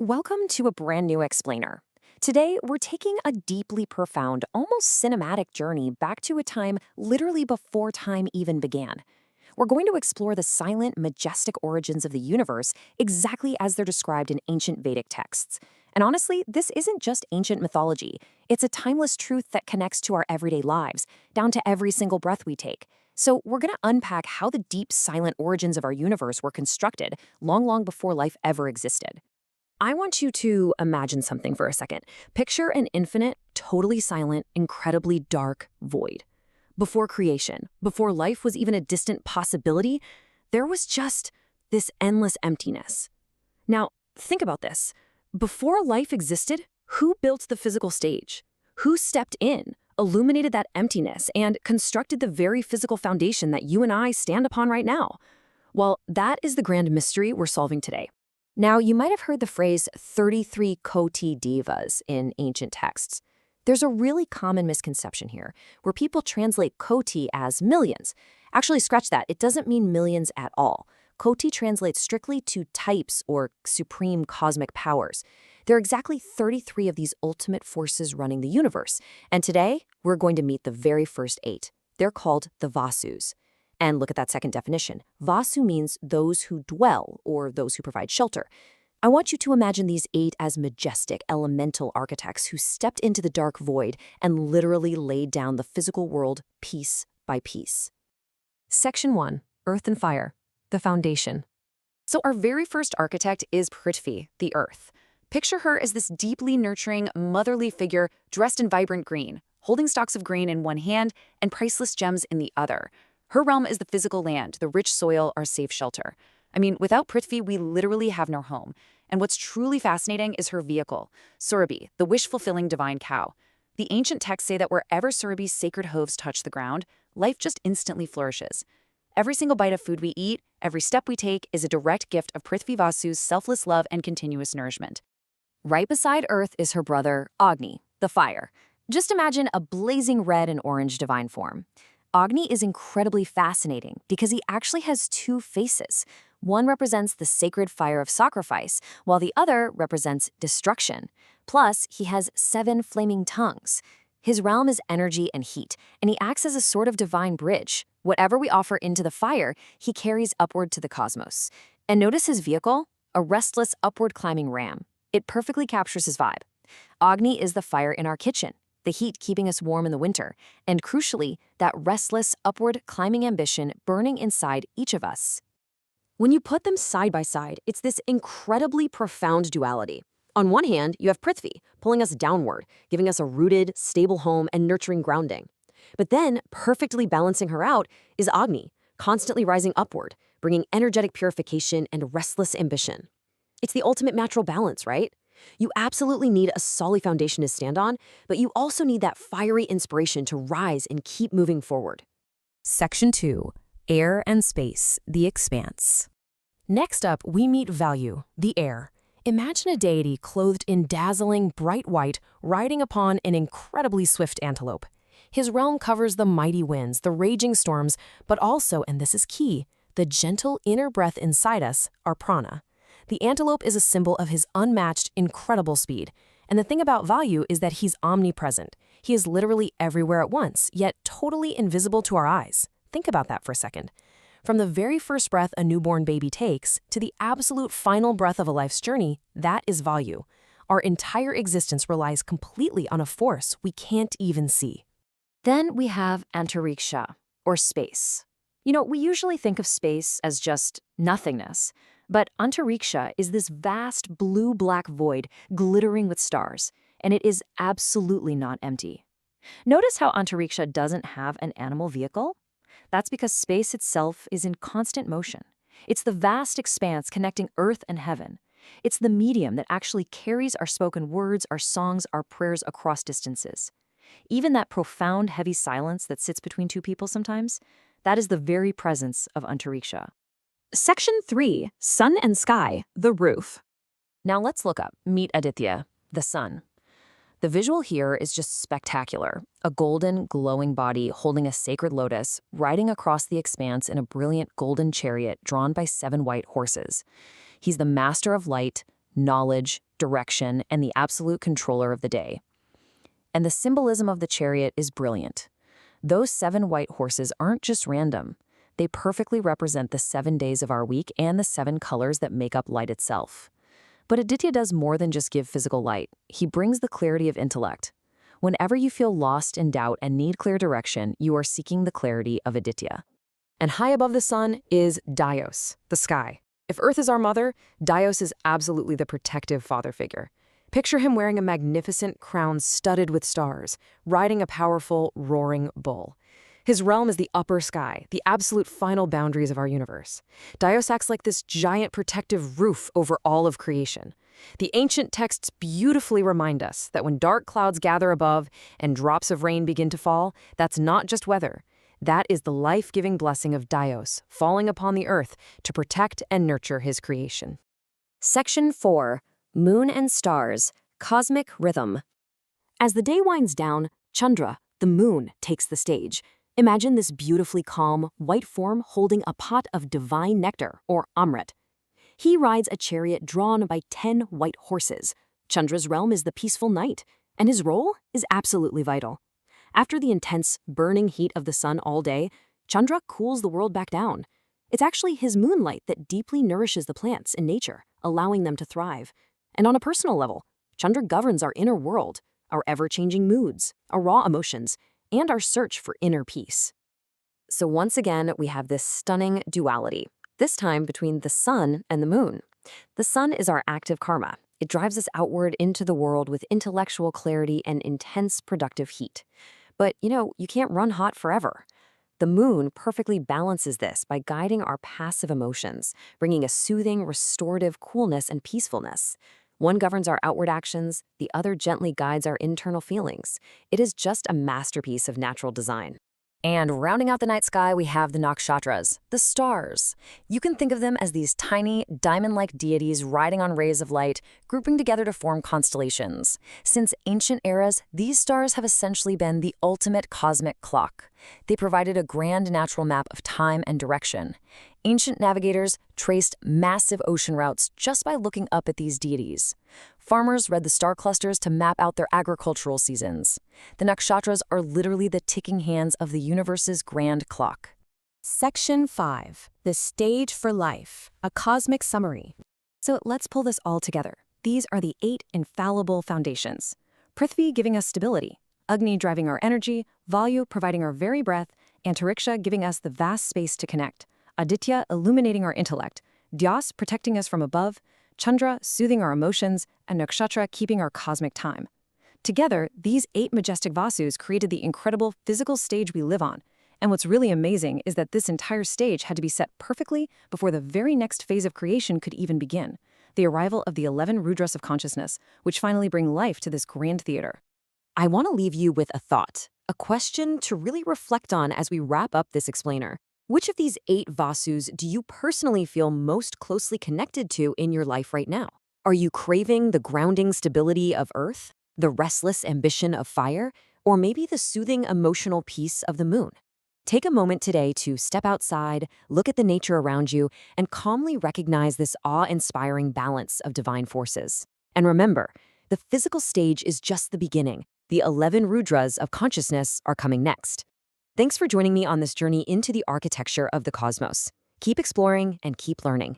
Welcome to a brand new explainer. Today, we're taking a deeply profound, almost cinematic journey back to a time literally before time even began. We're going to explore the silent, majestic origins of the universe exactly as they're described in ancient Vedic texts. And honestly, this isn't just ancient mythology. It's a timeless truth that connects to our everyday lives, down to every single breath we take. So we're going to unpack how the deep, silent origins of our universe were constructed long before life ever existed. I want you to imagine something for a second. Picture an infinite, totally silent, incredibly dark void. Before creation, before life was even a distant possibility, there was just this endless emptiness. Now, think about this. Before life existed, who built the physical stage? Who stepped in, illuminated that emptiness, and constructed the very physical foundation that you and I stand upon right now? Well, that is the grand mystery we're solving today. Now, you might have heard the phrase 33 Koti Devas in ancient texts. There's a really common misconception here, where people translate Koti as millions. Actually, scratch that. It doesn't mean millions at all. Koti translates strictly to types or supreme cosmic powers. There are exactly 33 of these ultimate forces running the universe. And today, we're going to meet the very first 8. They're called the Vasus. And look at that second definition. Vasu means those who dwell, or those who provide shelter. I want you to imagine these 8 as majestic, elemental architects who stepped into the dark void and literally laid down the physical world piece by piece. Section 1, Earth and Fire, the foundation. So our very first architect is Prithvi, the Earth. Picture her as this deeply nurturing, motherly figure dressed in vibrant green, holding stalks of grain in one hand and priceless gems in the other. Her realm is the physical land, the rich soil, our safe shelter. I mean, without Prithvi, we literally have no home. And what's truly fascinating is her vehicle, Surabhi, the wish-fulfilling divine cow. The ancient texts say that wherever Surabhi's sacred hooves touch the ground, life just instantly flourishes. Every single bite of food we eat, every step we take is a direct gift of Prithvi Vasu's selfless love and continuous nourishment. Right beside Earth is her brother, Agni, the fire. Just imagine a blazing red and orange divine form. Agni is incredibly fascinating because he actually has 2 faces. One represents the sacred fire of sacrifice, while the other represents destruction. Plus, he has 7 flaming tongues. His realm is energy and heat, and he acts as a sort of divine bridge. Whatever we offer into the fire, he carries upward to the cosmos. And notice his vehicle, a restless, upward climbing ram. It perfectly captures his vibe. Agni is the fire in our kitchen, the heat keeping us warm in the winter, and crucially, that restless, upward climbing ambition burning inside each of us. When you put them side by side, it's this incredibly profound duality. On one hand, you have Prithvi, pulling us downward, giving us a rooted, stable home and nurturing grounding. But then, perfectly balancing her out, is Agni, constantly rising upward, bringing energetic purification and restless ambition. It's the ultimate natural balance, right? You absolutely need a solid foundation to stand on, but you also need that fiery inspiration to rise and keep moving forward. Section 2, Air and Space, the Expanse. Next up, we meet Vayu, the air. Imagine a deity clothed in dazzling, bright white, riding upon an incredibly swift antelope. His realm covers the mighty winds, the raging storms, but also, and this is key, the gentle inner breath inside us, our prana. The antelope is a symbol of his unmatched, incredible speed. And the thing about Vayu is that he's omnipresent. He is literally everywhere at once, yet totally invisible to our eyes. Think about that for a second. From the very first breath a newborn baby takes to the absolute final breath of a life's journey, that is Vayu. Our entire existence relies completely on a force we can't even see. Then we have Antariksha, or space. We usually think of space as just nothingness. But Antariksha is this vast blue-black void glittering with stars, and it is absolutely not empty. Notice how Antariksha doesn't have an animal vehicle? That's because space itself is in constant motion. It's the vast expanse connecting Earth and heaven. It's the medium that actually carries our spoken words, our songs, our prayers across distances. Even that profound, heavy silence that sits between 2 people sometimes, that is the very presence of Antariksha. Section 3, Sun and Sky, the Roof. Now let's look up Meet Aditya, the sun. The visual here is just spectacular. A golden, glowing body holding a sacred lotus, riding across the expanse in a brilliant golden chariot drawn by 7 white horses. He's the master of light, knowledge, direction, and the absolute controller of the day. And the symbolism of the chariot is brilliant. Those 7 white horses aren't just random. They perfectly represent the 7 days of our week and the 7 colors that make up light itself. But Aditya does more than just give physical light. He brings the clarity of intellect. Whenever you feel lost in doubt and need clear direction, you are seeking the clarity of Aditya. And high above the sun is Dios, the sky. If Earth is our mother, Dios is absolutely the protective father figure. Picture him wearing a magnificent crown studded with stars, riding a powerful, roaring bull. His realm is the upper sky, the absolute final boundaries of our universe. Dios acts like this giant protective roof over all of creation. The ancient texts beautifully remind us that when dark clouds gather above and drops of rain begin to fall, that's not just weather. That is the life-giving blessing of Dios falling upon the earth to protect and nurture his creation. Section 4. Moon and Stars, Cosmic Rhythm. As the day winds down, Chandra, the moon, takes the stage. Imagine this beautifully calm, white form holding a pot of divine nectar, or amrit. He rides a chariot drawn by 10 white horses. Chandra's realm is the peaceful night, and his role is absolutely vital. After the intense, burning heat of the sun all day, Chandra cools the world back down. It's actually his moonlight that deeply nourishes the plants in nature, allowing them to thrive. And on a personal level, Chandra governs our inner world, our ever-changing moods, our raw emotions, and our search for inner peace. So once again, we have this stunning duality, this time between the sun and the moon. The sun is our active karma. It drives us outward into the world with intellectual clarity and intense productive heat. But, you can't run hot forever. The moon perfectly balances this by guiding our passive emotions, bringing a soothing, restorative coolness and peacefulness. One governs our outward actions, the other gently guides our internal feelings. It is just a masterpiece of natural design. And rounding out the night sky, we have the nakshatras, the stars. You can think of them as these tiny, diamond-like deities riding on rays of light, grouping together to form constellations. Since ancient eras, these stars have essentially been the ultimate cosmic clock. They provided a grand natural map of time and direction. Ancient navigators traced massive ocean routes just by looking up at these deities. Farmers read the star clusters to map out their agricultural seasons. The nakshatras are literally the ticking hands of the universe's grand clock. Section 5. The Stage for Life, a Cosmic Summary. So let's pull this all together. These are the 8 infallible foundations. Prithvi giving us stability, Agni driving our energy, Vayu providing our very breath, Antariksha giving us the vast space to connect, Aditya illuminating our intellect, Dyas protecting us from above, Chandra soothing our emotions, and Nakshatra keeping our cosmic time. Together, these 8 majestic Vasus created the incredible physical stage we live on. And what's really amazing is that this entire stage had to be set perfectly before the very next phase of creation could even begin, the arrival of the 11 Rudras of consciousness, which finally bring life to this grand theater. I want to leave you with a thought, a question to really reflect on as we wrap up this explainer. Which of these 8 Vasus do you personally feel most closely connected to in your life right now? Are you craving the grounding stability of earth, the restless ambition of fire, or maybe the soothing emotional peace of the moon? Take a moment today to step outside, look at the nature around you, and calmly recognize this awe-inspiring balance of divine forces. And remember, the physical stage is just the beginning. The 11 Rudras of consciousness are coming next. Thanks for joining me on this journey into the architecture of the cosmos. Keep exploring and keep learning.